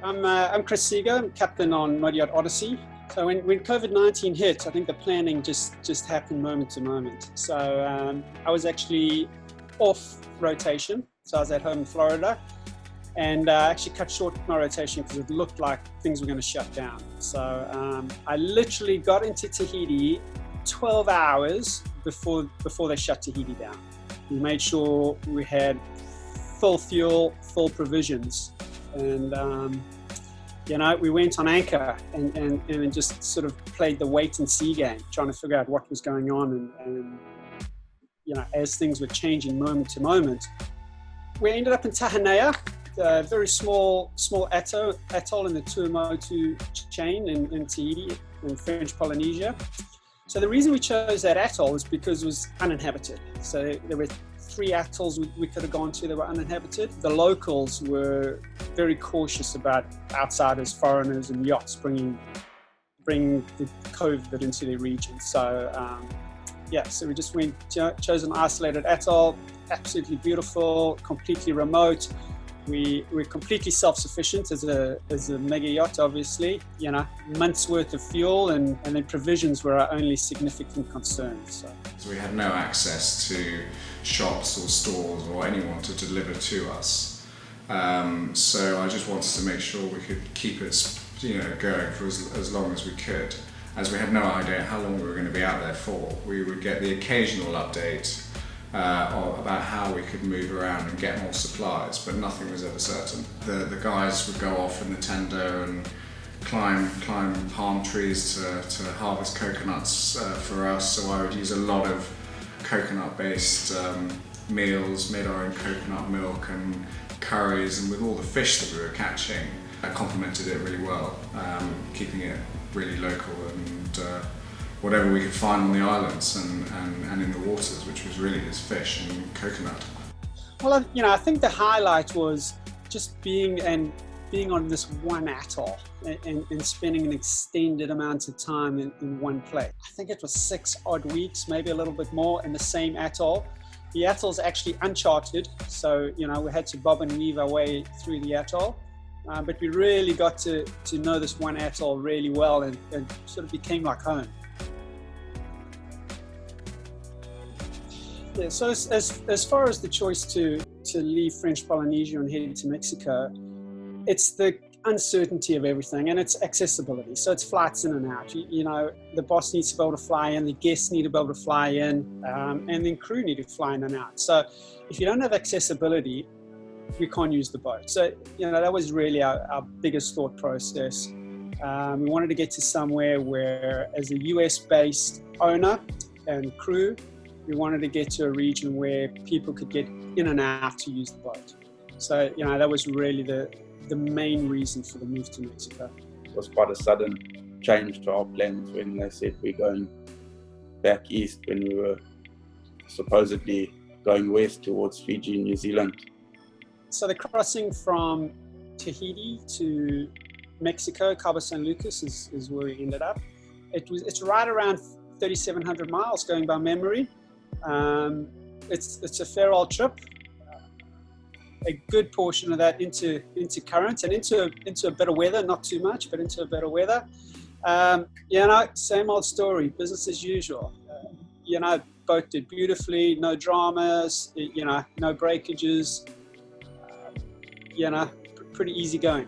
I'm Chris Seeger, I'm captain on Steel Odyssey. So when COVID-19 hit, I think the planning just happened moment to moment. So I was actually off rotation. So I was at home in Florida, and I actually cut short my rotation because it looked like things were going to shut down. So I literally got into Tahiti 12 hours before they shut Tahiti down. We made sure we had full fuel, full provisions, and we went on anchor and just sort of played the wait and see game, trying to figure out what was going on, and as things were changing moment to moment. We ended up in Tahanea, a very small atoll in the Tuamotu chain in Tahiti, in French Polynesia. So the reason we chose that atoll was because it was uninhabited. So there were 3 atolls we could have gone to that were uninhabited. The locals were very cautious about outsiders, foreigners, and yachts bringing the COVID into their region. So so we just chose an isolated atoll, absolutely beautiful, completely remote. We're completely self-sufficient as a mega yacht, obviously. Months worth of fuel and then provisions were our only significant concern. So we had no access to shops or stores or anyone to deliver to us. So I just wanted to make sure we could keep it, going for as long as we could. As we had no idea how long we were going to be out there for, we would get the occasional update about how we could move around and get more supplies, but nothing was ever certain. The guys would go off in the tender and climb palm trees to harvest coconuts for us, so I would use a lot of coconut-based meals, made our own coconut milk and curries, and with all the fish that we were catching, I complemented it really well, keeping it really local and whatever we could find on the islands and in the waters, which was really just fish and coconut. Well, I think the highlight was just being on this one atoll and spending an extended amount of time in one place. I think it was 6 odd weeks, maybe a little bit more, in the same atoll. The atoll's actually uncharted, so we had to bob and weave our way through the atoll. But we really got to know this one atoll really well and sort of became like home. Yeah, so as far as the choice to leave French Polynesia and head to Mexico, it's the uncertainty of everything, and it's accessibility. So it's flights in and out. The boss needs to be able to fly in, the guests need to be able to fly in, and then crew need to fly in and out. So if you don't have accessibility, we can't use the boat. So that was really our biggest thought process. We wanted to get to somewhere where, as a US-based owner and crew, we wanted to get to a region where people could get in and out to use the boat. So that was really the main reason for the move to Mexico. It was quite a sudden change to our plans when they said we're going back east, when we were supposedly going west towards Fiji, New Zealand. So the crossing from Tahiti to Mexico, Cabo San Lucas, is where we ended up. It's right around 3,700 miles, going by memory. It's a fair old trip. A good portion of that into current and into a bit of weather, not too much, but into a bit of weather. Same old story, business as usual. Boat did beautifully, no dramas, no breakages. Pretty easy going.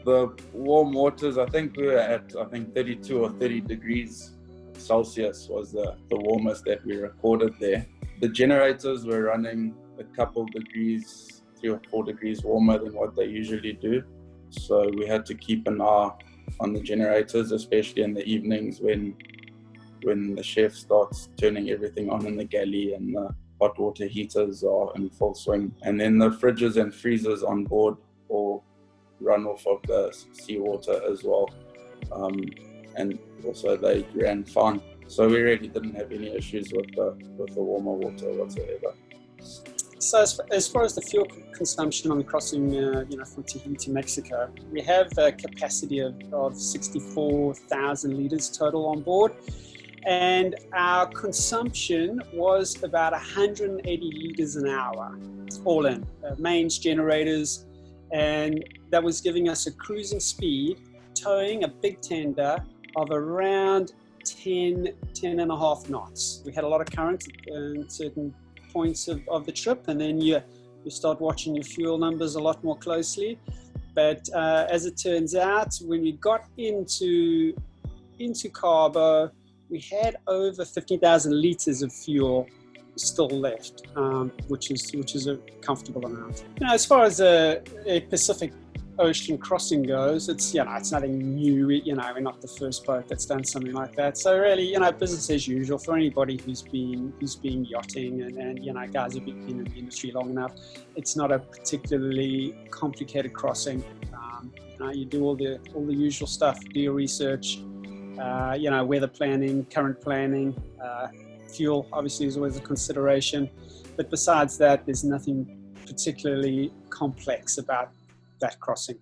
The warm waters, I think we were at 32 or 30 degrees Celsius was the warmest that we recorded there. The generators were running a couple degrees, 3 or 4 degrees warmer than what they usually do. So we had to keep an eye on the generators, especially in the evenings when the chef starts turning everything on in the galley and the hot water heaters are in full swing. And then the fridges and freezers on board all run off of the seawater as well. And also they ran fine. So we really didn't have any issues with the warmer water whatsoever. So as far as the fuel consumption on the crossing, from Tahiti to Mexico, we have a capacity of 64,000 litres total on board. And our consumption was about 180 litres an hour, all in, mains, generators. And that was giving us a cruising speed, towing a big tender of around 10 and a half knots. We had a lot of current in certain points of the trip, and then you start watching your fuel numbers a lot more closely. But as it turns out, when we got into Cabo, we had over 50,000 litres of fuel still left, which is a comfortable amount. As far as a Pacific Ocean crossing goes, it's nothing new. We're not the first boat that's done something like that. So really, business as usual for anybody who's been yachting and guys who've been in the industry long enough. It's not a particularly complicated crossing. You do all the usual stuff. Do your research. Weather planning, current planning. Fuel obviously is always a consideration, but besides that, there's nothing particularly complex about that crossing.